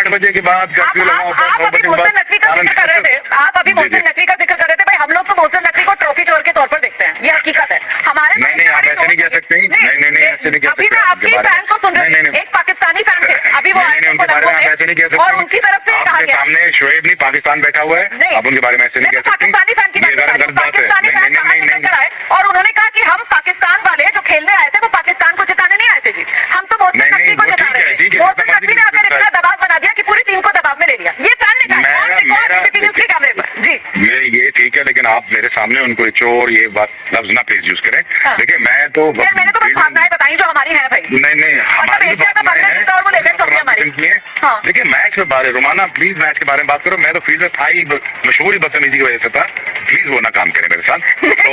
8 बजे के बाद कर्फ्यू लगा होता है, 9 बजे के बाद। नकवी का जिक्र कर रहे थे आप, अभी मोहसिन नकवी का जिक्र कर रहे थे। भाई हम लोग तो मोहसिन नकवी को ट्रॉफी चोर के तौर पर देखते हैं, ये हकीकत है हमारे। नहीं आप ऐसे नहीं कह सकते। नहीं ऐसे नहीं कह सकते। अभी मैं आपके फैन को सुन रही हूँ, एक पाकिस्तानी फैन थे अभी वो उनके बारे में ऐसे नहीं कह सकते, और उनकी तरफ से कहा गया सामने शोएब नहीं पाकिस्तान बैठा हुआ है, आप उनके बारे में ऐसे नहीं कह सकते। पाकिस्तानी फैन की गलत बात है। नहीं, और उन्होंने कहा कि हम पाकिस्तान वाले जो खेलने आए थे वो पाकिस्तान को जिताने नहीं आए थे जी, हम तो मोहसिन नकवी को जिता रहे थे। मोहसिन नकवी ने आकर इतना दबाव बना दिया कि पूरी टीम को दबाव में ले लिया, ये फैन ने कहा कैमरे पर जी। ये ठीक है, लेकिन आप मेरे सामने उनको चोर ये बात लफ्ज ना प्लीज यूज करें। देखिए मैं तो मैंने तो बस भावनाएं बताई जो हमारी है भाई। नहीं हमारी देखिए मैच के बारे रोमाना प्लीज मैच के बारे में बात करो। मैं तो फील्ड था ही मशहूर ही बदतमीजी की वजह से था, प्लीज वो ना काम करें मेरे साथ। तो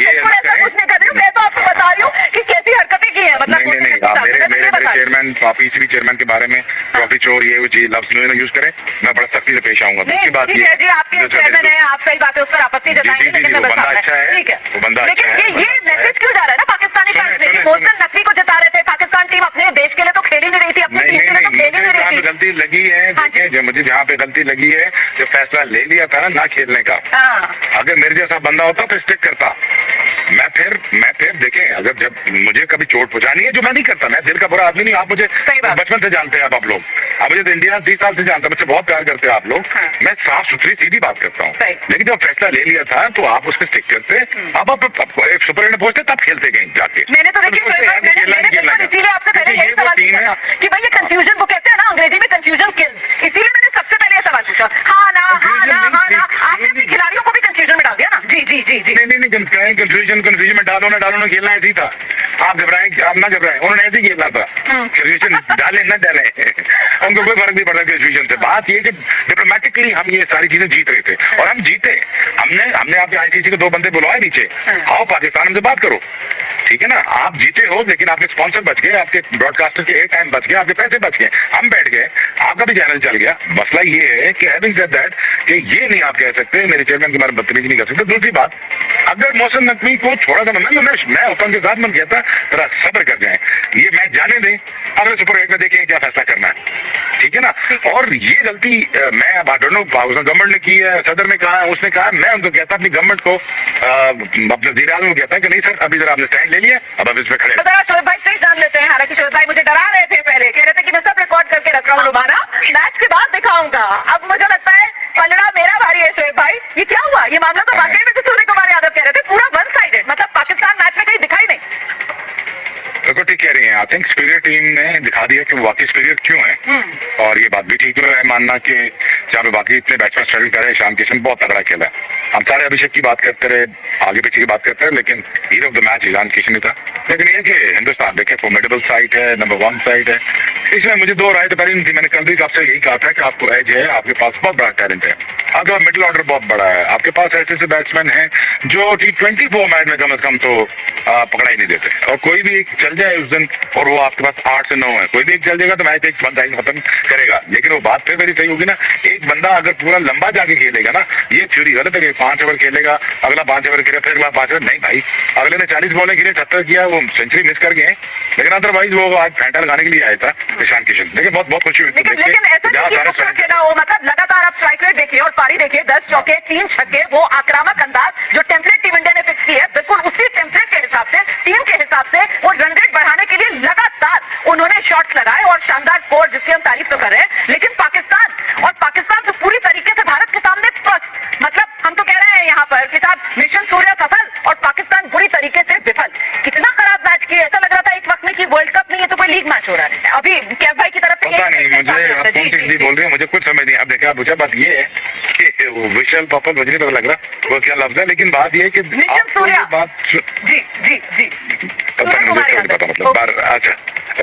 ये मैं तो आपको बता रही हूँ कि कैसी हरकतें की है। मतलब नहीं मेरे चेयरमैन पीसीबी चेयरमैन के बारे में ट्रॉफी चोर ये जी लफ्ज यूज करें, मैं बड़ा सख्ती से पेश आऊंगा। दूसरी बात ये जी आपके चेयरमैन है, आप सही बात है, उस पर आपत्ति जताएंगे, लेकिन वो बंदा अच्छा है, ठीक है वो बंदा अच्छा है। ये मैसेज क्यों जा रहा है ना पाकिस्तानी फैंस में, मोहसिन नकवी को जिता रहे थे, पाकिस्तान टीम अपने देश के लिए तो खेल ही नहीं रही थी, अपनी टीम के लिए तो खेल ही नहीं रही थी। गलती लगी है देखिए, मुझे जहाँ पे गलती लगी है, जो फैसला ले लिया था ना खेलने का, अगर मेरे जैसा बंदा होता तो स्टिक करता। मैं फिर देखें, अगर जब मुझे कभी चोट पहुंचानी है, जो मैं नहीं करता, मैं दिल का बुरा आदमी नहीं, आप मुझे बचपन से जानते हैं आप लोग, आप मुझे तो इंडिया 30 साल से जानते हैं, मुझसे बहुत प्यार करते हैं आप लोग। मैं साफ सुथरी सीधी बात करता हूँ, लेकिन जब फैसला ले लिया था तो आप उस पर स्टिक करते। अब आप एक सुपर एंड पहुंचते तब खेलते गए जाके। मैंने तो इसीलिए आपसे पहले यही सवाल पूछा कि भाई ये कंफ्यूजन, वो कहते हैं ना अंग्रेजी में कंफ्यूजन किल्स, इसीलिए मैंने सबसे पहले ये सवाल पूछा। हाँ ना आपने अपने खिलाड़ियों को भी कंफ्यूजन में डाल दिया ना। जी नहीं कंफ्यूजन में डालो ना खेलना ऐसी था। आप ना घबराएं, उन्होंने ऐसे ही खेलना था। कंफ्यूजन डाले ना डाले उनको कोई फर्क नहीं पड़ता कंफ्यूजन से। बात ये कि डिप्लोमेटिकली हम ये सारी चीजें जीत रहे थे और हम जीते। हमने आपके आईसीसी के 2 बंदे बुलवाए नीचे, आओ पाकिस्तान हमसे बात करो, ठीक है ना। आप जीते हो, लेकिन आपके स्पॉन्सर बच गए, आपके ब्रॉडकास्टर के टाइम बच गए, आपके पैसे बच गए, हम बैठ गए, आपका भी चैनल चल गया। मसला ये है कि हैविंग सेड दैट कि ये नहीं आप कह सकते मेरे चेयरमैन के बारे में बदतमीजी नहीं कर सकते। दूसरी बात, अगर मोहसिन नकवी को थोड़ा सा मैं ओपन के साथ मन कहता थोड़ा सब्र कर जाए, ये मैच जाने दें, अगले सुपर 8 में देखें क्या फैसला करना है, ठीक है ना। और ये गलती मैं अब गवर्नमेंट ने की है, सदर ने कहा है, उसने कहा, मैं उनको कहता अपनी गवर्नमेंट को अपने वज़ीर आज़म को कहता है कि नहीं सर अभी जरा आपने स्टैंड ले लिया, अब इस पे खड़े। शोएब भाई से जान लेते हैं, हालांकि शोएब भाई मुझे डरा रहे थे पहले, कह रहे थे कि मैं सब रिकॉर्ड करके रख रहा हूँ रोमाना, मैच के बाद दिखाऊंगा। अब मुझे लगता है पलड़ा मेरा भारी है शोएब भाई, ये क्या हुआ? ये मामला तो वाकई में सूर्य कुमार यादव कह रहे थे पूरा वन साइडेड, मतलब पाकिस्तान मैच में कहीं दिखाई नहीं। बिल्कुल ठीक कह रही हैं। आई थिंक सुपीरियर टीम ने दिखा दिया कि वो वाकई सुपीरियर क्यों है, और ये बात भी ठीक है मानना कि जहाँ पे बाकी इतने बैट्समैन स्ट्रगल कर रहे हैं, ईशान किशन बहुत तगड़ा खेला है। हम सारे अभिषेक की बात करते रहे, आगे पीछे की बात करते रहे, लेकिन hero of the match Ishan Kishan ही था। लेकिन ये कि हिंदुस्तान देखे फॉर्मिडेबल साइड है, नंबर 1 साइड है, इसमें मुझे 2 राय तो पहले नहीं थी। मैंने कल भी आपसे यही कहा था कि आपको एज है, आपके पास बहुत बड़ा टैलेंट है, आपका मिडिल ऑर्डर बहुत बड़ा है, आपके पास ऐसे बैट्समैन हैं जो T20 फॉर्मेट में कम से कम तो पकड़ा ही नहीं देते, और कोई भी एक चल जाए उस दिन और वो आपके पास 8 से 9 है, कोई भी एक चल जाएगा तो मैच एक बंदा ही खत्म करेगा। लेकिन वो बात फिर मेरी सही होगी ना, एक बंदा अगर पूरा लंबा जाके खेलेगा ना, ये थ्योरी गलत है कि 5 ओवर खेलेगा, अगला 5 ओवर खेलेगा, फिर अगला 5 ओवर नहीं भाई, अगले ने 40 बॉलें खेले, 70 किया, वो सेंचुरी मिस कर गए, लेकिन अदरवाइज वो आज फैंटा लगाने के लिए आया था ईशान किशन। लेकिन बहुत खुशी हुई। लेकिन ऐसा खेला हो, मतलब लगातार आप स्ट्राइक रेट देखिए और पारी देखिए, 10 चौके 3 छक्के, वो आक्रामक अंदाज जो टेम्पलेट टीम इंडिया ने फिक्स की है, बिल्कुल उसी टेम्पलेट के हिसाब से, टीम के हिसाब से वो रन रेट बढ़ाने के लिए लगातार उन्होंने शॉट्स लगाए और शानदार स्कोर, जिसकी हम तारीफ तो कर रहे हैं। लेकिन पाकिस्तान तो पूरी तरीके से भारत के सामने मतलब हम तो कह रहे हैं यहाँ पर कि साहब मिशन सूर्य सफल और पाकिस्तान बुरी तरीके से विफल। कितना खराब मैच किया, ऐसा लग रहा था एक वक्त में कि वर्ल्ड कप नहीं है तो कोई लीग मैच हो रहा है। अभी कैफ भाई की तरफ से पता नहीं मुझे बोल रहे हैं, मुझे कुछ समझ नहीं। आप देखा पूछा, बात ये है कि विशल पॉपल मुझे नहीं पता लग रहा वो क्या लफ्ज है, लेकिन बात ये है कि बात जी पता मतलब अच्छा।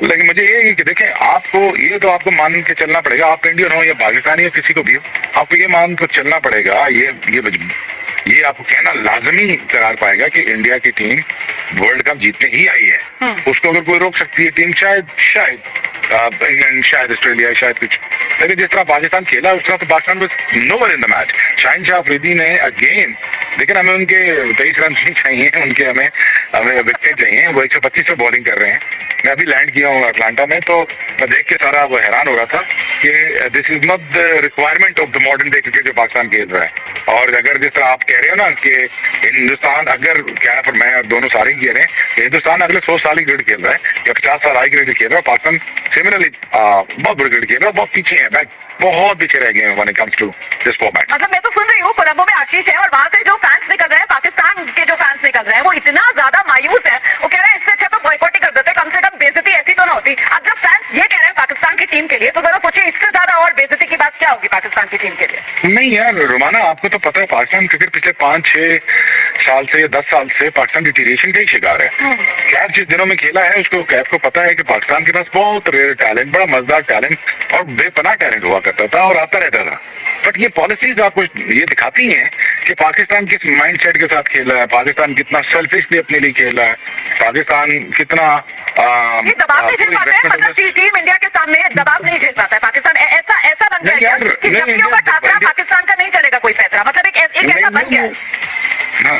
लेकिन मुझे ये है कि देखें, आपको ये तो आपको मान के चलना पड़ेगा, आप इंडियन हो या पाकिस्तानी या किसी को भी हो, आपको ये मान के चलना पड़ेगा, ये आपको कहना लाजमी करार पाएगा कि इंडिया की टीम वर्ल्ड कप जीतने ही आई है। उसको अगर कोई रोक सकती है टीम, शायद इंग्लैंड, शायद ऑस्ट्रेलिया, शायद कुछ, लेकिन जिस तरह पाकिस्तान खेला उस तरह तो Pakistan was nowhere in the match. Shaheen Shah Afridi ने अगेन, लेकिन हमें उनके 23 रन नहीं चाहिए, उनके हमें विकेट चाहिए। वो 125 पे बॉलिंग कर रहे हैं, मैं अभी लैंड किया हूँ अटलांटा में, तो मैं देख के सारा वो हैरान हो रहा था कि this is not the requirement of the modern day cricket जो पाकिस्तान खेल रहा है। और अगर जिस तरह आप कह रहे हो ना कि हिंदुस्तान अगर क्या है, पर मैं दोनों सारे ही कह रहे हैं कि हिंदुस्तान अगले 100 साल ही क्रिकेट खेल रहा है या 50 साल आई क्रिकेट खेल रहा है, पाकिस्तान सिमिलरली बहुत बुरी क्रिकेट खेल रहा है, बहुत पीछे है, बैक बहुत पीछे रह गए हैं when it comes to this format. मतलब मैं तो सुन रही हूँ कोलंबो में आशीष है और वहाँ से जो फैंस निकल रहे हैं, पाकिस्तान के जो फैंस निकल रहे हैं, वो इतना ज्यादा मायूस है, वो कह रहे हैं इससे अच्छा तो बॉयकॉट ही कर देते, कम से कम बेइज्जती ऐसी तो ना होती। अब जब फैंस ये कह रहे हैं पाकिस्तान की टीम के लिए, तो जरा सोचिए इससे ज्यादा और बेइज्जती की बात क्या होगी पाकिस्तान की टीम के लिए। नहीं यार रोमाना, आपको तो पता है पाकिस्तान क्रिकेट पिछले 5-6 साल से या 10 साल से पाकिस्तान डिटीरिएशन का ही शिकार है। कैफ जिस दिनों में खेला है उसको कैफ को पता है कि पाकिस्तान के पास बहुत रेयर टैलेंट, बड़ा मजेदार टैलेंट और बेपनाह टैलेंट हुआ करता था और आता रहता था। बट ये पॉलिसीज आपको ये दिखाती हैं कि पाकिस्तान किस माइंडसेट के साथ खेला है, पाकिस्तान कितना सेल्फिशली अपने लिए खेला है, पाकिस्तान कितना ये दबाव नहीं झेल पाते हैं, मतलब टीम इंडिया के सामने दबाव नहीं झेल पाता है पाकिस्तान। ऐसा बन गया है कि जब भी होगा ठाकरा पाकिस्तान का नहीं चलेगा कोई फैसला, मतलब एक ऐसा बन गया है।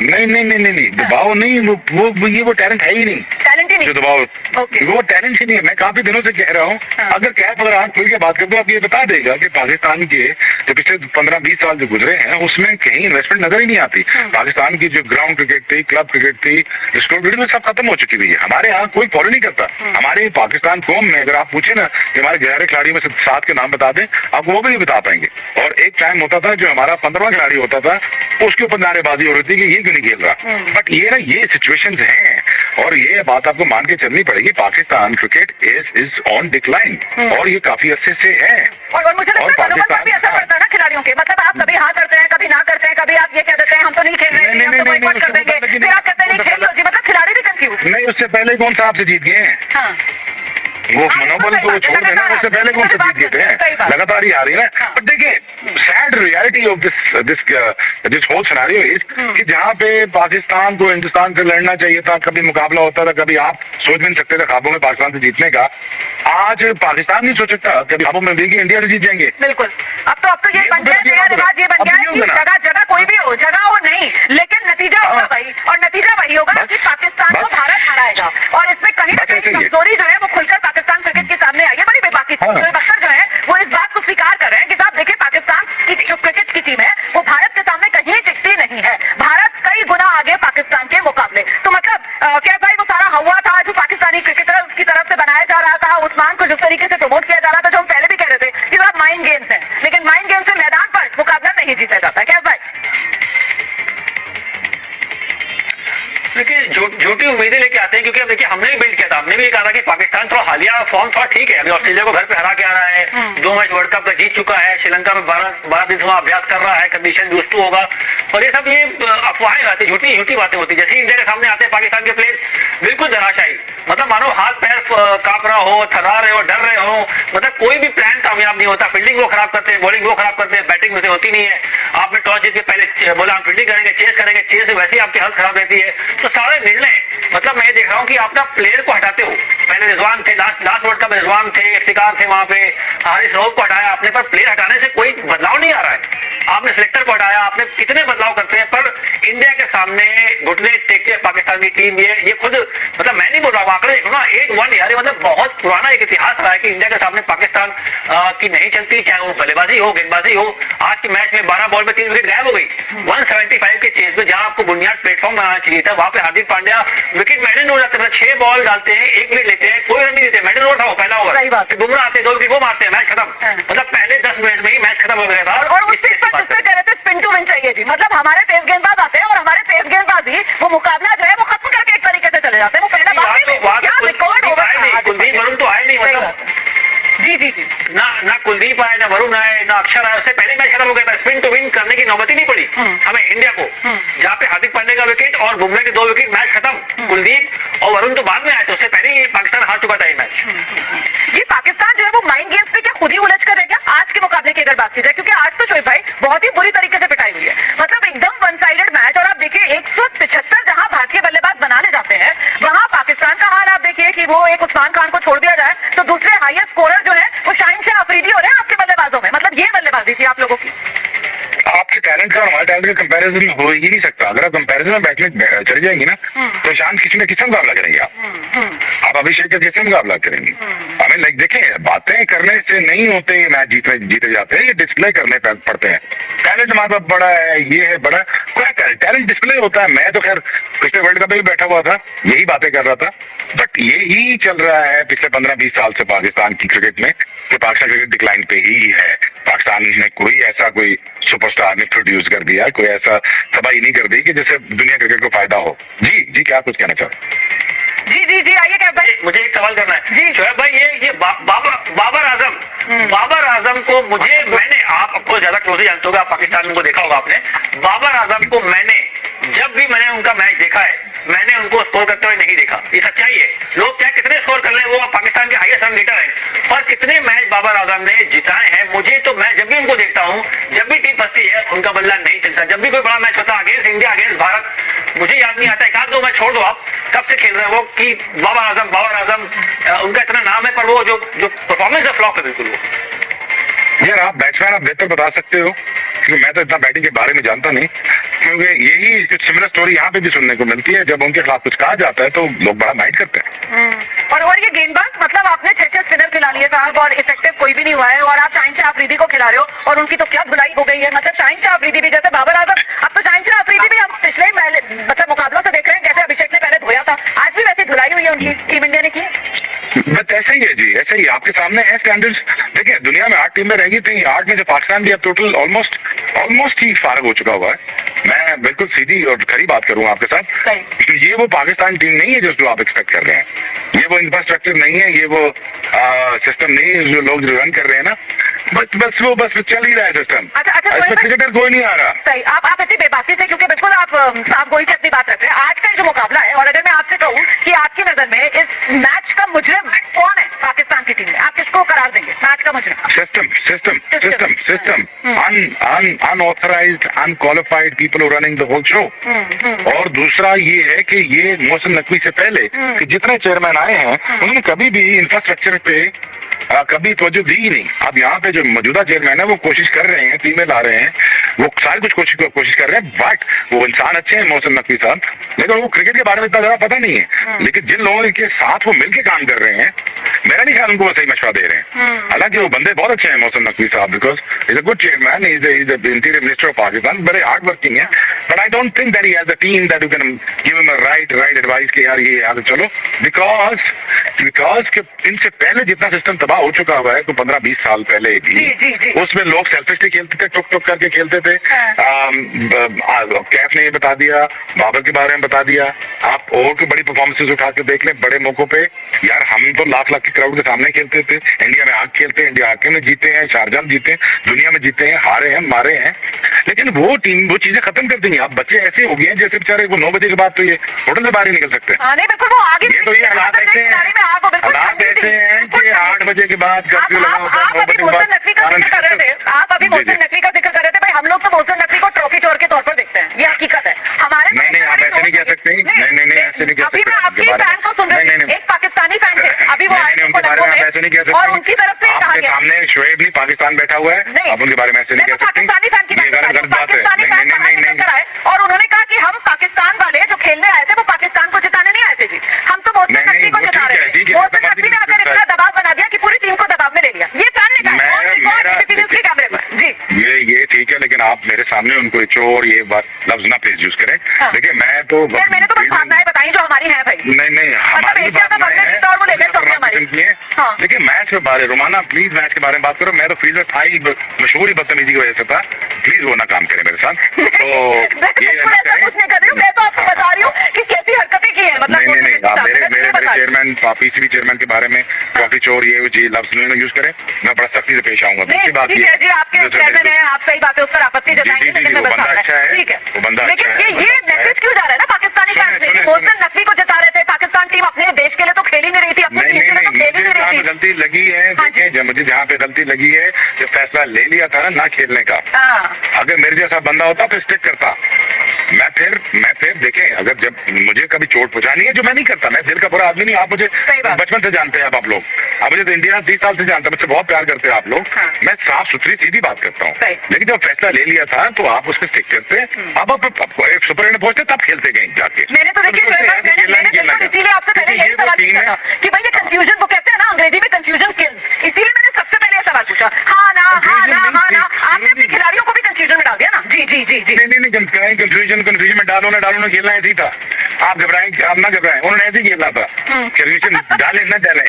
नहीं दबाव नहीं, वो ये टैलेंट है ही नहीं, टैलेंट ही नहीं जो दबाव Okay. वो टैलेंट ही नहीं है। मैं काफी दिनों से कह रहा हूँ, अगर कैफ अगर आंख खुल के बात करते आप ये बता देगा कि पाकिस्तान के जो पिछले 15-20 साल जो गुजरे हैं उसमें कहीं इन्वेस्टमेंट नजर ही नहीं आती। पाकिस्तान की जो ग्राउंड क्रिकेट थी, क्लब क्रिकेट थी, स्कूल क्रिकेट सब खत्म हो चुकी हुई है। हमारे यहाँ कोई फॉलो नहीं करता। हमारे पाकिस्तान कौम में अगर आप पूछे ना कि हमारे 11 खिलाड़ियों में से 7 के नाम बता दें, आपको वो भी नहीं बता पाएंगे। और एक टाइम होता था जो हमारा 15वां खिलाड़ी होता था, उसके ऊपर नारेबाजी हो रही थी कि ये क्यों नहीं खेल रहा। बट ये सिचुएशंस हैं और ये बात आपको मान के चलनी पड़ेगी, Pakistan cricket is on decline और ये काफी अरसे से है। और मुझे लगता है मनोबल भी असर पड़ता है ना खिलाड़ियों के, मतलब आप कभी हाँ करते हैं, कभी ना करते हैं, कभी आप ये कह देते हैं हम तो नहीं खेल रहे हैं, हम तो बॉयकॉट कर देंगे, फिर आप कहते हैं नहीं खेल लो जी, मतलब खिलाड़ी भी कंफ्यूज। नहीं, उससे पहले कौन सा आपसे जीत गए हैं? हाँ। वो मनोबल तो छोड़ देना, उससे पहले कौन सा जीत गए थे, लगातार ही आ रही है ना। बट देखिए sad reality of this whole scenario is कि जहाँ पे पाकिस्तान को हिंदुस्तान से लड़ना चाहिए था, कभी मुकाबला होता था, कभी आप सोच भी नहीं सकते थे ख्वाबों में पाकिस्तान से जीतने का। आज पाकिस्तान नहीं सोच सकता कभी ख्वाबों में भी कि इंडिया से जीत जाएंगे। बिल्कुल, अब तो ये बन गया नया रिवाज, ये बन गया है कि जगह कोई भी हो, जगह हो नहीं, लेकिन नतीजा होगा भाई, और नतीजा वही होगा कि पाकिस्तान को भारत हराएगा। और इसमें कहीं ना कहीं कमजोरी जो है वो खुलकर पाकिस्तान क्रिकेट के सामने आई है। बड़ी बेबाकी बख्तर जो है वो इस बात को स्वीकार कर रहे हैं कि साहब देखिए पाकिस्तान की जो क्रिकेट की टीम है वो भारत के सामने कहीं टिकती नहीं है, भारत कई गुना आगे पाकिस्तान के मुकाबले। तो मतलब क्या भाई वो सारा हवा था जो पाकिस्तानी क्रिकेटर की तरफ से बनाया जा रहा था, उस्मान को जिस तरीके से प्रमोट किया जा रहा था, जो हम पहले भी कह रहे थे कि साहब माइंड गेम्स है, लेकिन माइंड गेम्स से मैदान पर मुकाबला नहीं जीता जाता। क्या भाई देखिए झूठी उम्मीदें लेके आते हैं, क्योंकि अब देखिए हमने भी बिल्ड किया था, हमने भी कहा था कि पाकिस्तान थोड़ा हालिया फॉर्म थोड़ा ठीक है, अभी ऑस्ट्रेलिया को घर पे हरा के आ रहा है, 2 मैच वर्ल्ड कप का जीत चुका है, श्रीलंका में 12 दिन से वहाँ अभ्यास कर रहा है, कंडीशन दोस्तों होगा। और ये सब ये अफवाहें आती, झूठी बातें होती। जैसे इंडिया के सामने आते हैं पाकिस्तान के प्लेयर्स बिल्कुल धराशायी, मतलब मानो हाथ पैर कांप रहा हो, थर्रा रहे हो, डर रहे हो, मतलब कोई भी प्लान कामयाब नहीं होता। फील्डिंग वो खराब करते हैं, बॉलिंग वो खराब करते हैं, बैटिंग मुझे होती नहीं है। आपने टॉस जीत के पहले बोला हम फील्डिंग करेंगे, चेस करेंगे, चेस से वैसे ही आपकी हालत खराब रहती है। तो सारे निर्णय, मतलब मैं देख रहा हूँ कि आप ना प्लेयर को हटाते हो, पहले रिजवान थे, लास्ट वर्ल्ड कप रिजवान थे, इफ्तिकार थे वहां पे, हारिस रऊफ को हटाया आपने, पर प्लेयर हटाने से कोई बदलाव नहीं आ रहा है। आपने सिलेक्टर को हटाया, आपने कितने बदलाव करते हैं, पर इंडिया के सामने घुटने टेकते हैं पाकिस्तान की टीम। ये खुद, मतलब मैं नहीं बोल रहा हूँ, आंकड़े देखो ना, 8-1 यार, मतलब बहुत पुराना एक इतिहास रहा है कि इंडिया के सामने पाकिस्तान की नहीं चलती, चाहे वो बल्लेबाजी हो, गेंदबाजी हो। आज के मैच में 12 बॉल में 3 विकेट गायब हो गई, 175 के चेज में, जहां आपको बुनियाद प्लेटफॉर्म बनाना चाहिए था, वहां पे हार्दिक पांड्या विकेट मेडन हो जाते हैं, 6 बॉल डालते हैं, 1 विकेट लेते हैं, कोई रन नहीं देते, मेडन ओवर था पहला ओवर, बुमराह आते 2 विकेट वो मारते हैं, मैच खत्म। मतलब पहले 10 मिनट में ही मैच खत्म हो गया था। और उस चीज पर जिससे कह रहे थे स्पिन टू विन चाहिए जी, मतलब हमारे तेज गेंदबाज आते हैं और हमारे तेज गेंदबाजी वो मुकाबला जो है वो खत्म करके एक तरीके से चले जाते हैं। वो पहला रिकॉर्ड होगा, कुलदीप वरुण तो आए नहीं, मतलब जी ना कुलदीप आए, ना वरुण आए, ना अक्षर आए, उससे पहले मैच खत्म हो गया था। स्पिन टू विन करने की नौबत ही नहीं पड़ी हमें इंडिया को, जहाँ पे हार्दिक पांड्या का विकेट और बुमराह के 2 विकेट, मैच खत्म। कुलदीप और वरुण तो बाद में आए थे, उससे पहले ही पाकिस्तान हार चुका था ये मैच। ये पाकिस्तान जो है वो माइंड गेम्स पे क्या खुद ही उलझ कर रह गया आज के मुकाबले की अगर बात की जाए, क्योंकि आज तो शोएब भाई बहुत ही बुरी तरीके से पिटाई हुई है, मतलब एकदम वन साइडेड मैच। और आप देखिए 175 जहां भारतीय बल्लेबाज बनाने जाते हैं, वहां पाकिस्तान का हाल आप देखिए कि वो एक उस्मान खान को छोड़ दिया जाए तो दूसरे हाईएस्ट स्कोरर जो है वो शाहीन शाह अफरीदी हो रहे हैं आपके बल्लेबाजों में। मतलब ये बल्लेबाजी थी आप लोगों की। आपके टैलेंट का और हमारे टैलेंट का कंपैरिजन हो ही नहीं सकता। अगर आप कंपैरिजन में बैठने चली जाएंगी ना तो शान किसी न किसी मुकाबला करेंगे आप। आप अभिषेक का कैसे मुकाबला करेंगे? हमें लाइक देखें, बातें करने से नहीं होते ये मैच जीते जाते हैं, ये डिस्प्ले करने पड़ते हैं। टैलेंट हमारे पास बड़ा है, ये है बड़ा, कोई टैलेंट डिस्प्ले होता है। मैं तो खैर पिछले वर्ल्ड कप में भी बैठा हुआ था, यही बातें कर रहा था। बट ये ही चल रहा है पिछले 15-20 साल से पाकिस्तान की क्रिकेट में, कि पाकिस्तान क्रिकेट डिक्लाइन पे ही है। पाकिस्तान ने कोई सुपरस्टार ने प्रोड्यूस कर दिया, कोई ऐसा तबाही नहीं कर दी कि जिससे दुनिया क्रिकेट को फायदा हो। जी क्या कुछ कहना चाहते? जी आइए कैफ भाई। मुझे एक सवाल करना है जी शोएब भाई, ये बाबर आजम को मैंने, आप आपको ज्यादा क्लोजली जानते होगा, आप पाकिस्तान को देखा होगा आपने। बाबर आजम को जब भी मैंने उनका मैच देखा है, मैंने उनको स्कोर करते हुए नहीं देखा। ये सच्चाई है। लोग क्या कितने स्कोर कर रहे हैं, वो पाकिस्तान के हाईएस्ट रन गेटर है, पर कितने मैच बाबर आजम ने जिताए हैं। मुझे तो मैं जब भी उनको देखता हूँ, जब भी टीम फंसती है, उनका बल्ला नहीं चलता। जब भी कोई बड़ा मैच होता है अगेंस्ट इंडिया, अगेंस्ट भारत, मुझे याद नहीं आता, एक आध दो मैच छोड़ दो आप, कब से खेल रहे हैं वो कि बाबर आजम उनका इतना नाम है, पर वो जो परफॉर्मेंस है फ्लॉप है बिल्कुल। वो यार आप बैट्समैन आप बेहतर बता सकते हो, क्योंकि मैं तो इतना बैटिंग के बारे में जानता नहीं। क्योंकि यही कुछ सिमिलर स्टोरी यहाँ पे भी सुनने को मिलती है, जब उनके खिलाफ कुछ कहा जाता है तो लोग बड़ा माइंड करते हैं। और ये गेंदबाज, मतलब आपने 6 स्पिनर खिला लिए साहब और इफेक्टिव कोई भी नहीं हुआ है, और आप शाहीन शाह अफरीदी को खिला रहे हो, और उनकी तो क्या धुलाई हो गई है। मतलब शाहीन शाह अफरीदी भी, जैसे बाबर आजम, अब तो शाहीन शाह अफरीदी भी हम पिछले मतलब मुकाबलों से देख रहे हैं, जैसे अभिषेक ने पहले धोया था, आज भी वैसी धुलाई हुई है उनकी, टीम इंडिया ने की। बस ऐसा ही है जी, ऐसा ही आपके सामने है स्टैंडर्ड्स। देखिए दुनिया में 8 टीमें रहेगी, तो 8 में से पाकिस्तान भी अब टोटल ऑलमोस्ट ही फारग हो चुका हुआ है। मैं बिल्कुल सीधी और खरी बात करूंगा आपके साथ, ये वो पाकिस्तान टीम नहीं है जो आप एक्सपेक्ट कर रहे हैं। ये वो इंफ्रास्ट्रक्चर नहीं है, ये वो सिस्टम नहीं है जो लोग रन कर रहे हैं ना। बस चल ही रहा है सिस्टम। अच्छा इसमें क्रिकेटर कोई नहीं आ रहा। सही, आप इतनी बेबाकी से, क्योंकि बिल्कुल आप साहब गोई से अपनी बात रख रहे हैं। आज का जो मुकाबला है, और अगर मैं आपसे कहूँ कि आपकी नजर में इस मैच का मुजरिम कौन है पाकिस्तान की टीम में, आप किसको करार देंगे मैच का मुजरिम? System unauthorised unqualified people running the whole show. और दूसरा ये है कि ये मोहसिन नकवी से पहले कि जितने चेयरमैन आए हैं, उन्होंने कभी भी इंफ्रास्ट्रक्चर पे कभी तवज्जो दी ही नहीं। अब यहाँ पे जो मौजूदा चेयरमैन है वो कोशिश कर रहे हैं, टीमें ला रहे हैं, वो सारी कुछ कोशिश कर रहे हैं, बट वो इंसान अच्छे हैं मोहसिन नकवी साहब, लेकिन वो क्रिकेट के बारे में इतना ज्यादा पता नहीं है। लेकिन जिन लोगों के साथ वो मिलके काम कर रहे हैं, मेरा नहीं ख्याल उनको वो सही मशवरा दे रहे हैं। हालांकि वो बंदे बहुत अच्छे हैं मोहसिन नकवी साहब, because is a good chairman, is interior minister of Pakistan, बड़े हार्ड वर्किंग है। But I don't think that he has the team that you can give him right advice कि यार ये आगे चलो, बिकॉज कि इनसे पहले जितना सिस्टम तबाह हो चुका हुआ है, तो 15-20 साल पहले भी उसमें लोग सेल्फिशली खेलते थे, टुक करके खेलते थे। कैफ ने ये बता दिया, बाबर के बारे में बता दिया, आप और की बड़ी परफॉर्मेंसेस उठा के देख लें बड़े मौकों पे। यार हम तो लाख की क्राउड के सामने खेलते थे, इंडिया में आके खेलते हैं, इंडिया आके में जीते हैं, शारजाह में जीते हैं, दुनिया में जीते हैं, हारे हैं, मारे हैं। लेकिन वो टीम वो चीजें खत्म कर देंगी। आप बच्चे ऐसे हो गए हैं जैसे बेचारे वो 9 बजे के बाद तो ये होटल से बाहर ही निकल सकते हैं। बिल्कुल, वो आगे ये तो ये हालात ऐसे हैं कि 8 बजे के बाद आप अभी मोहसिन नकवी का जिक्र कर रहे थे भाई, हम लोग तो मोहसिन नकवी को ट्रॉफी चोर के तौर पर देखते हैं, ये हकीकत है हमारे। नहीं आप ऐसे नहीं कह सकते, नहीं ऐसे नहीं कह सकते। अभी मैं आपकी फैन को सुन रही हूँ, एक पाकिस्तानी फैन थे, अभी वो आए उनके बारे में ऐसे नहीं कह सकते, और उनकी तरफ से कहा गया सामने शोएब नहीं पाकिस्तान बैठा हुआ है, आप उनके बारे में ऐसे नहीं कह सकते। पाकिस्तानी फैन की गलत बात है। नहीं, और उन्होंने कहा कि हम पाकिस्तान वाले जो खेलने आए थे वो पाकिस्तान को जिताने नहीं आए थे जी, हम तो मोहसिन नकवी को जिता रहे थे। मोहसिन नकवी ने आकर इतना दबाव बना दिया कि पूरी टीम को दबाव में ले लिया। ये फैन ने कहा कैमरे पर जी। ये ठीक है, लेकिन आप मेरे सामने उनको चोर ये बात लफ्ज ना प्लीज यूज करें। देखिए मैं तो मैंने तो बस भावनाएं बताई जो हमारी है भाई। नहीं हमारी देखिए मैच के बारे रोमाना प्लीज मैच के बारे में बात करो। मैं तो फ्रीजर था ही मशहूर ही बदतमीजी की वजह से था, प्लीज वो ना काम करें मेरे साथ। तो ये कुछ नहीं कर रही हूँ, मैं तो आपको बता रही हूँ कि कैसी हरकतें की है। मतलब मेरे चेयरमैन पीसीबी चेयरमैन के बारे में ट्रॉफी चोर ये जी लफ्ज यूज करें, मैं बड़ा सख्ती से पेश आऊंगा। दूसरी बात ये जी, आपके चेयरमैन है, आप सही बात है, उस पर आपत्ति जताएंगे, लेकिन मैं बता अच्छा है, ठीक है, वो बंदा लेकिन ये मैसेज क्यों जा रहा है ना पाकिस्तानी फैंस में, मोहसिन नकवी को जिता रहे थे, पाकिस्तान टीम अपने देश के लिए तो खेल ही नहीं रही थी, अपनी टीम के लिए तो खेल ही नहीं रही थी। गलती लगी है, देखिए मुझे जहाँ पे गलती लगी है, जो फैसला ले लिया था ना खेलने का, अगर मेरे जैसा बंदा होता तो स्टिक करता, मैं फिर देखें, अगर जब मुझे कभी चोट पहुंचानी है, जो मैं नहीं करता, मैं दिल का बुरा आदमी नहीं, आप मुझे सही बात। बचपन से जानते हैं, अब आप लोग, आप मुझे तो इंडिया 30 साल से जानते हैं, मुझसे बहुत प्यार करते हैं आप लोग। हाँ। मैं साफ सुथरी सीधी बात करता हूँ, सही। लेकिन जब फैसला ले लिया था तो आप उसमें स्टिक करते। अब आप एक सुपर एंड पहुंचते तब खेलते गए जाके। मैंने तो देखिए मैंने इसीलिए आपसे पहले यही सवाल पूछा था कि भाई ये कंफ्यूजन, वो कहते हैं ना अंग्रेजी में कंफ्यूजन किल्स, इसीलिए मैंने सबसे पहले ये सवाल पूछा। हाँ ना, आपने अपने खिलाड़ियों को भी कंफ्यूजन में डाल दिया ना। जी जी जी जी। नहीं कंफ्यूजन में डालो ना खेलना ऐसी था। आप घबराएं, आप ना घबराएं, उन्होंने ऐसे ही खेलना था। कंफ्यूजन डाले न डाले,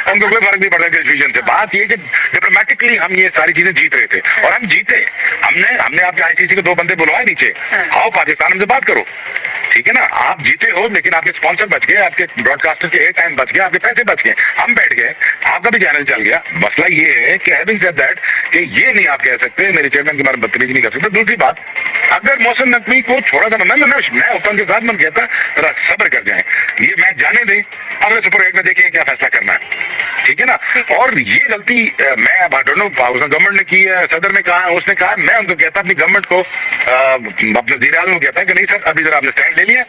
हमको कोई फर्क नहीं पड़ता कंफ्यूजन से। बात ये कि डिप्लोमेटिकली हम ये सारी चीजें जीत रहे थे और हम जीते। हमने आपके आईसीसी के 2 बंदे बुलवाए नीचे, आओ पाकिस्तान हमसे बात करो, ठीक है ना। आप जीते हो लेकिन आपके स्पॉन्सर बच गए, आपके ब्रॉडकास्टर के एयर टाइम बच गया, आपके पैसे बच गए, हम बैठ गए, आपका भी चैनल चल गया। मसला ये है कि हैविंग सेड दैट कि ये नहीं आप कह सकते मेरे चेयरमैन के बारे में बदतमीजी नहीं कर सकते। दूसरी बात, अगर मोहसिन नकवी को थोड़ा सा मैं ओपन के साथ मन कहता थोड़ा सब्र कर जाए, ये मैच जाने दें, अगले सुपर 8 में देखें क्या फैसला करना है, ठीक है ना। और ये गलती मैं पाकिस्तान गवर्नमेंट ने की है, सदर ने कहा है, उसने कहा, मैं उनको कहता अपनी गवर्नमेंट को, अपने वज़ीर-ए-आज़म को कहता है कि नहीं सर, अभी जरा आपने स्टैंड ले लिया।